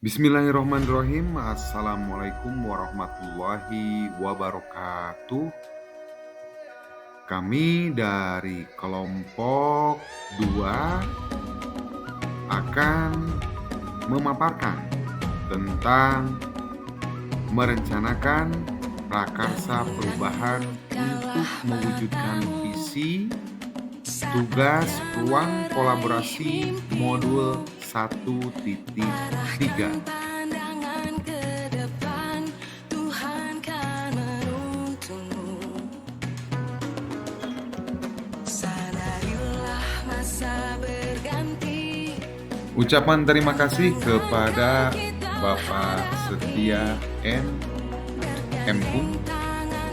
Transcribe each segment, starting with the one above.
Bismillahirrahmanirrahim. Assalamualaikum warahmatullahi wabarakatuh. Kami dari kelompok 2 akan memaparkan tentang merencanakan prakarsa perubahan untuk mewujudkan visi, tugas ruang kolaborasi modul 1.3. Ucapan terima kasih kepada Bapak Setia N. M.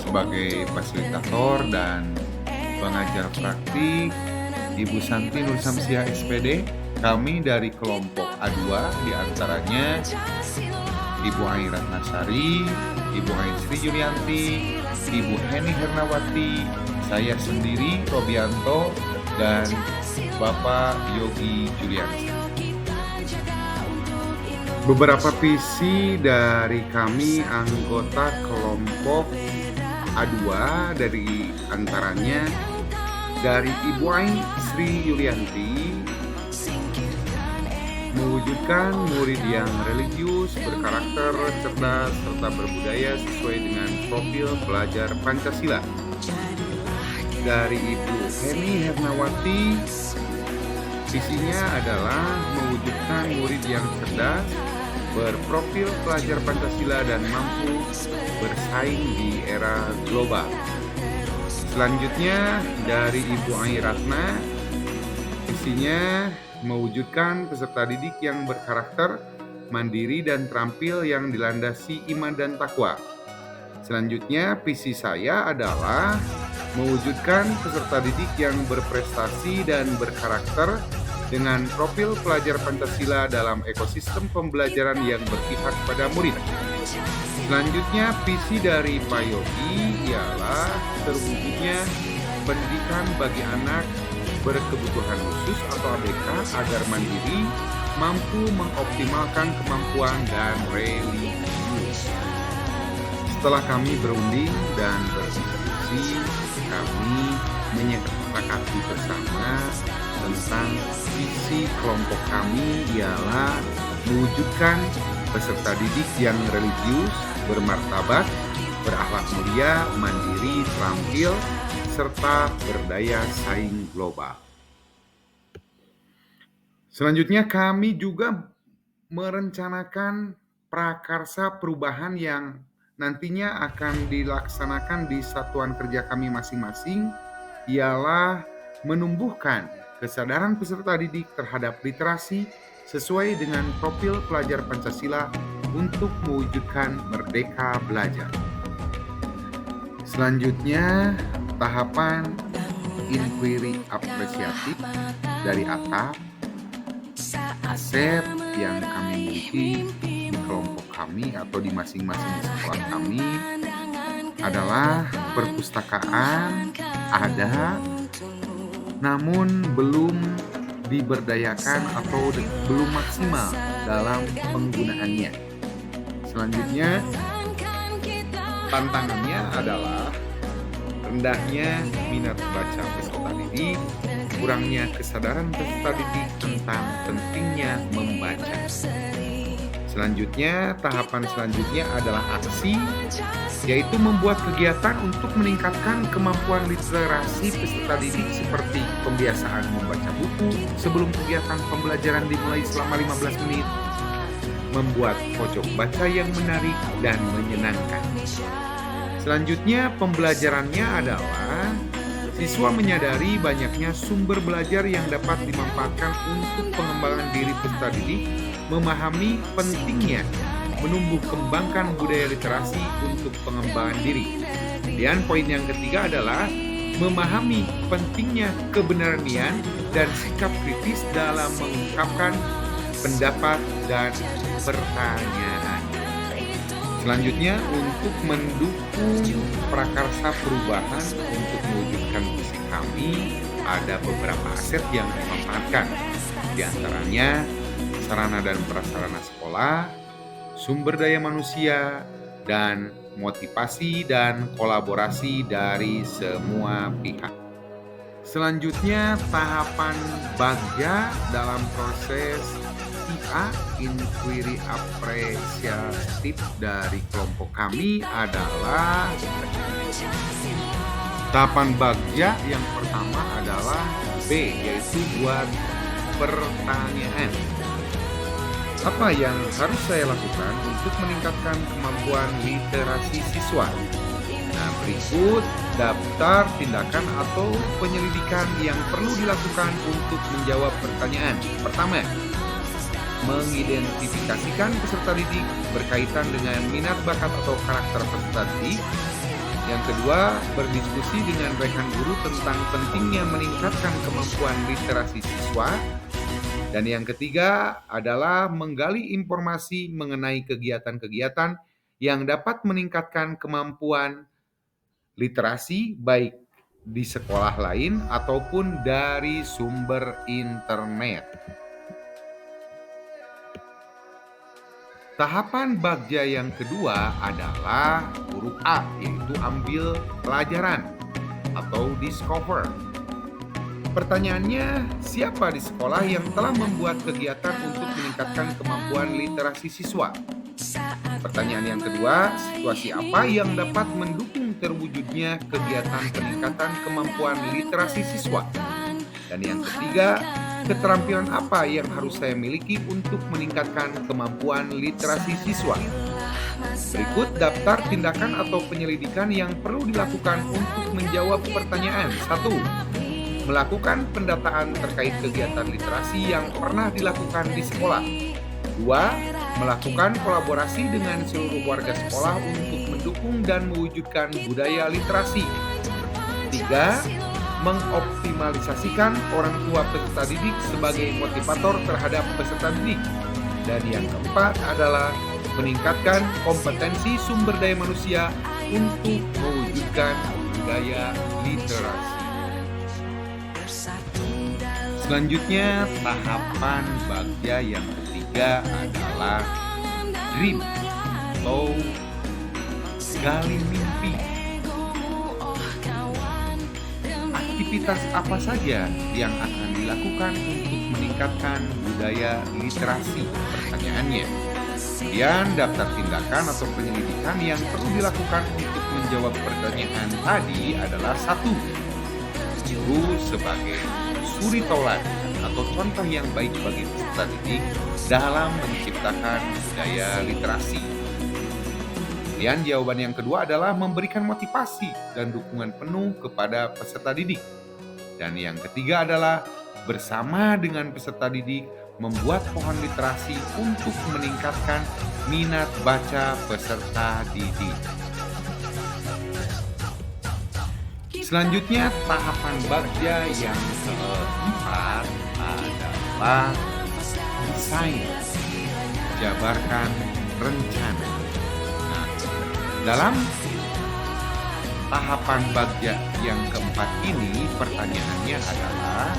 sebagai fasilitator dan pengajar praktik, Ibu Santi Nur Samsiah SPD. Kami dari kelompok A2 diantaranya Ibu Ai Ratnasari, Ibu Ai Sri Yulianti, Ibu Heni Hernawati, saya sendiri Robianto, dan Bapak Yogi Juliansyah. Beberapa visi dari kami anggota kelompok A2 dari antaranya dari Ibu Ai Sri Yulianti, mewujudkan murid yang religius, berkarakter, cerdas, serta berbudaya sesuai dengan profil pelajar Pancasila. Dari Ibu Heni Hernawati, visinya adalah mewujudkan murid yang cerdas, berprofil pelajar Pancasila, dan mampu bersaing di era global. Selanjutnya dari Ibu Ai Ratna, visinya mewujudkan peserta didik yang berkarakter, mandiri, dan terampil yang dilandasi iman dan takwa. Selanjutnya visi saya adalah mewujudkan peserta didik yang berprestasi dan berkarakter dengan profil pelajar Pancasila dalam ekosistem pembelajaran yang berpihak pada murid. Selanjutnya visi dari Pak Yogi ialah terwujudnya pendidikan bagi anak berkebutuhan khusus atau ABK agar mandiri, mampu mengoptimalkan kemampuan dan religius. Setelah kami berunding dan berdiskusi, kami menyepakati bersama tentang visi kelompok kami ialah mewujudkan peserta didik yang religius, bermartabat, berakhlak mulia, mandiri, terampil, serta berdaya saing global. Selanjutnya kami juga merencanakan prakarsa perubahan yang nantinya akan dilaksanakan di satuan kerja kami masing-masing, ialah menumbuhkan kesadaran peserta didik terhadap literasi sesuai dengan profil pelajar Pancasila untuk mewujudkan merdeka belajar. Selanjutnya, tahapan inquiry apresiatif dari atap, aset yang kami miliki di kelompok kami atau di masing-masing sekolah kami adalah perpustakaan ada, namun belum diberdayakan atau belum maksimal dalam penggunaannya. Selanjutnya, tantangannya adalah rendahnya minat baca peserta didik, kurangnya kesadaran peserta didik tentang pentingnya membaca. Selanjutnya, tahapan selanjutnya adalah aksi, yaitu membuat kegiatan untuk meningkatkan kemampuan literasi peserta didik seperti pembiasaan membaca buku sebelum kegiatan pembelajaran dimulai selama 15 menit, membuat pojok baca yang menarik dan menyenangkan. Selanjutnya, pembelajarannya adalah siswa menyadari banyaknya sumber belajar yang dapat dimanfaatkan untuk pengembangan diri peserta didik, memahami pentingnya menumbuh kembangkan budaya literasi untuk pengembangan diri. Kemudian poin yang ketiga adalah memahami pentingnya kebenaran dan sikap kritis dalam mengungkapkan pendapat dan pertanyaan. Selanjutnya, untuk mendukung prakarsa perubahan untuk mewujudkan visi kami, ada beberapa aset yang dimanfaatkan. Di antaranya sarana dan prasarana sekolah, sumber daya manusia, dan motivasi dan kolaborasi dari semua pihak. Selanjutnya, tahapan bagja dalam proses IA inquiry apresiatif dari kelompok kami adalah tahapan bagja yang pertama adalah B, yaitu buat pertanyaan. Apa yang harus saya lakukan untuk meningkatkan kemampuan literasi siswa? Nah, berikut daftar tindakan atau penyelidikan yang perlu dilakukan untuk menjawab pertanyaan. Pertama, mengidentifikasikan peserta didik berkaitan dengan minat bakat atau karakter peserta didik. Yang kedua, berdiskusi dengan rekan guru tentang pentingnya meningkatkan kemampuan literasi siswa. Dan yang ketiga adalah menggali informasi mengenai kegiatan-kegiatan yang dapat meningkatkan kemampuan literasi baik di sekolah lain ataupun dari sumber internet. Tahapan bagja yang kedua adalah huruf A, yaitu ambil pelajaran atau discover. Pertanyaannya, siapa di sekolah yang telah membuat kegiatan untuk meningkatkan kemampuan literasi siswa? Pertanyaan yang kedua, situasi apa yang dapat mendukung terwujudnya kegiatan peningkatan kemampuan literasi siswa? Dan yang ketiga, keterampilan apa yang harus saya miliki untuk meningkatkan kemampuan literasi siswa? Berikut daftar tindakan atau penyelidikan yang perlu dilakukan untuk menjawab pertanyaan. 1. Melakukan pendataan terkait kegiatan literasi yang pernah dilakukan di sekolah. 2. Melakukan kolaborasi dengan seluruh warga sekolah untuk mendukung dan mewujudkan budaya literasi. 3. Mengoptimalisasikan orang tua peserta didik sebagai motivator terhadap peserta didik. Dan yang keempat adalah meningkatkan kompetensi sumber daya manusia untuk mewujudkan budaya literasi. Selanjutnya, tahapan bagja yang ketiga adalah dream atau gali mimpi. Aktivitas apa saja yang akan dilakukan untuk meningkatkan budaya literasi? Pertanyaannya. Kemudian daftar tindakan atau penyelidikan yang perlu dilakukan untuk menjawab pertanyaan tadi adalah 1. Guru sebagai suri tauladan atau contoh yang baik bagi peserta didik dalam menciptakan budaya literasi. Kemudian jawaban yang kedua adalah memberikan motivasi dan dukungan penuh kepada peserta didik. Dan yang ketiga adalah bersama dengan peserta didik membuat pohon literasi untuk meningkatkan minat baca peserta didik. Selanjutnya, tahapan bagja yang keempat adalah desain, jabarkan rencana. Nah, dalam tahapan bagja yang keempat ini, pertanyaannya adalah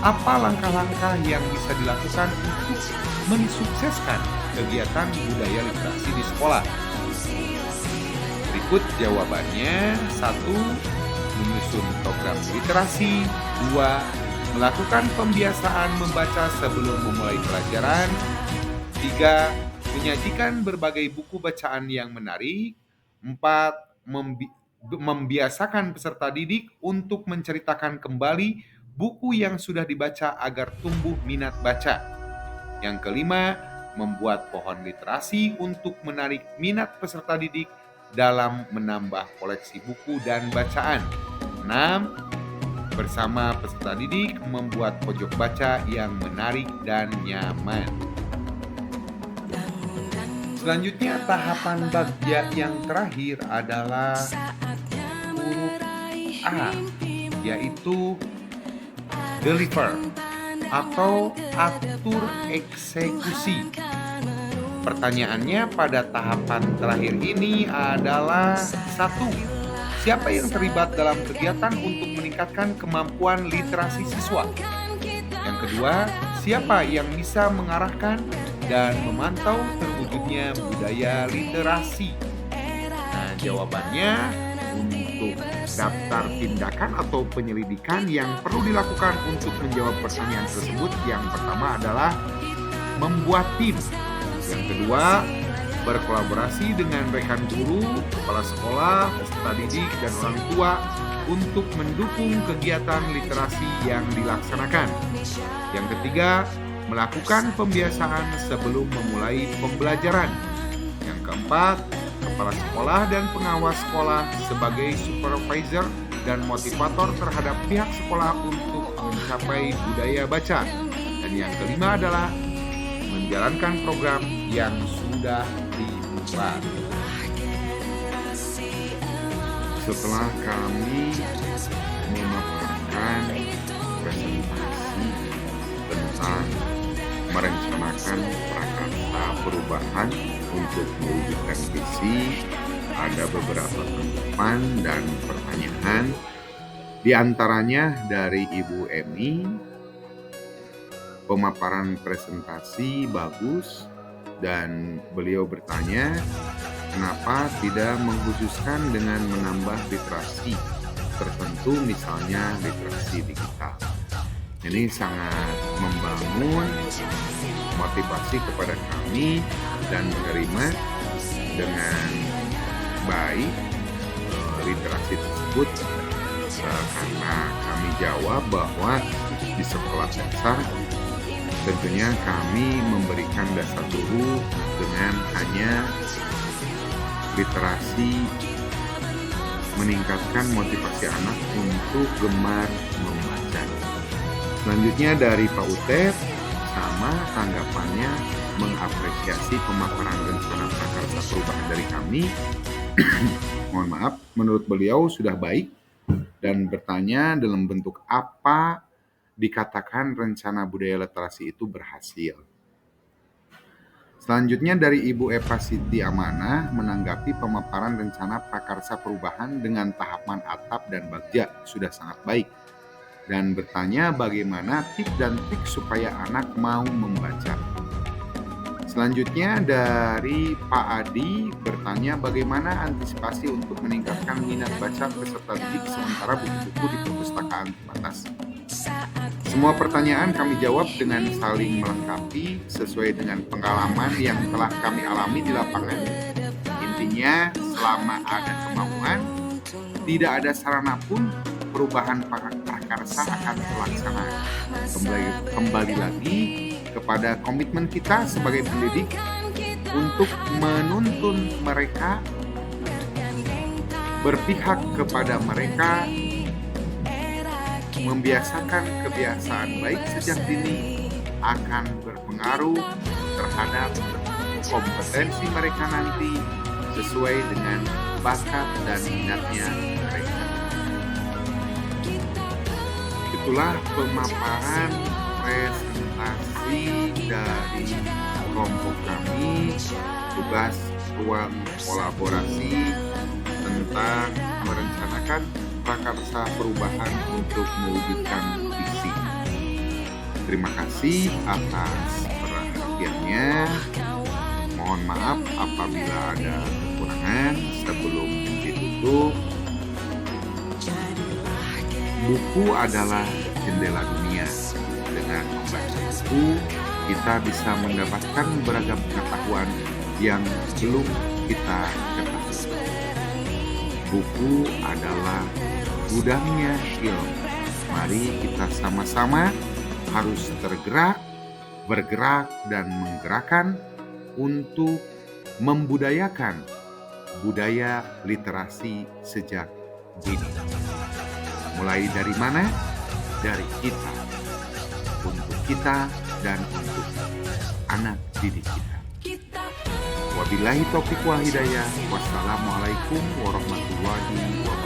apa langkah-langkah yang bisa dilakukan untuk mensukseskan kegiatan budaya literasi di sekolah? Berikut jawabannya. 1. Menyusun program literasi. 2. Melakukan pembiasaan membaca sebelum memulai pelajaran. 3. Menyajikan berbagai buku bacaan yang menarik. 4. Membiasakan peserta didik untuk menceritakan kembali buku yang sudah dibaca agar tumbuh minat baca. Yang kelima, membuat pohon literasi untuk menarik minat peserta didik dalam menambah koleksi buku dan bacaan. 6. Bersama peserta didik membuat pojok baca yang menarik dan nyaman. Selanjutnya, tahapan bagja yang terakhir adalah huruf A, yaitu deliver atau atur eksekusi. Pertanyaannya pada tahapan terakhir ini adalah 1. Siapa yang terlibat dalam kegiatan untuk meningkatkan kemampuan literasi siswa? Yang kedua, siapa yang bisa mengarahkan dan memantau terwujudnya selanjutnya budaya literasi. Nah, jawabannya untuk daftar tindakan atau penyelidikan yang perlu dilakukan untuk menjawab pertanyaan tersebut, yang pertama adalah membuat tim. Yang kedua, berkolaborasi dengan rekan guru, kepala sekolah, peserta didik, dan orang tua untuk mendukung kegiatan literasi yang dilaksanakan. Yang ketiga, melakukan pembiasaan sebelum memulai pembelajaran. Yang keempat, kepala sekolah dan pengawas sekolah sebagai supervisor dan motivator terhadap pihak sekolah untuk mencapai budaya baca. Dan yang kelima adalah menjalankan program yang sudah dibuat. Setelah kami memaparkan presentasi tentang merencanakan prakarsa perubahan untuk mewujudkan visi, ada beberapa tanggapan dan pertanyaan. Di antaranya dari Ibu Emi, pemaparan presentasi bagus, dan beliau bertanya, kenapa tidak mengkhususkan dengan menambah literasi tertentu, misalnya literasi digital. Ini sangat membangun motivasi kepada kami dan menerima dengan baik literasi tersebut, karena kami jawab bahwa di sekolah dasar tentunya kami memberikan dasar dulu dengan hanya literasi, meningkatkan motivasi anak untuk gemar membaca. Selanjutnya dari Pak Utep, sama tanggapannya mengapresiasi pemaparan rencana prakarsa perubahan dari kami. Mohon maaf, menurut beliau sudah baik, dan bertanya dalam bentuk apa dikatakan rencana budaya literasi itu berhasil. Selanjutnya dari Ibu Eva Siti Amanah menanggapi pemaparan rencana prakarsa perubahan dengan tahapan atap dan bagja sudah sangat baik, dan bertanya bagaimana tips dan trik supaya anak mau membaca. Selanjutnya dari Pak Adi bertanya bagaimana antisipasi untuk meningkatkan minat baca peserta didik sementara buku-buku di perpustakaan terbatas. Semua pertanyaan kami jawab dengan saling melengkapi sesuai dengan pengalaman yang telah kami alami di lapangan. Intinya, selama ada kemauan, tidak ada sarana pun perubahan prakarsa akan terlaksana. Kembali lagi kepada komitmen kita sebagai pendidik untuk menuntun mereka, berpihak kepada mereka, membiasakan kebiasaan baik sejak dini akan berpengaruh terhadap kompetensi mereka nanti sesuai dengan bakat dan minatnya mereka. Itulah pemaparan presentasi dari kelompok kami, tugas ruang kolaborasi tentang merencanakan prakarsa perubahan untuk mewujudkan visi. Terima kasih atas perhatiannya. Mohon maaf apabila ada kekurangan. Sebelum ditutup, buku adalah jendela dunia. Dengan membaca buku, kita bisa mendapatkan beragam pengetahuan yang belum kita ketahui. Buku adalah gudangnya ilmu. Mari kita sama-sama harus bergerak dan menggerakkan untuk membudayakan budaya literasi sejak dini. Mulai dari mana? Dari kita, untuk kita, dan untuk anak didik kita. Wabillahi taufiq wal hidayah. Wassalamualaikum warahmatullahi wabarakatuh.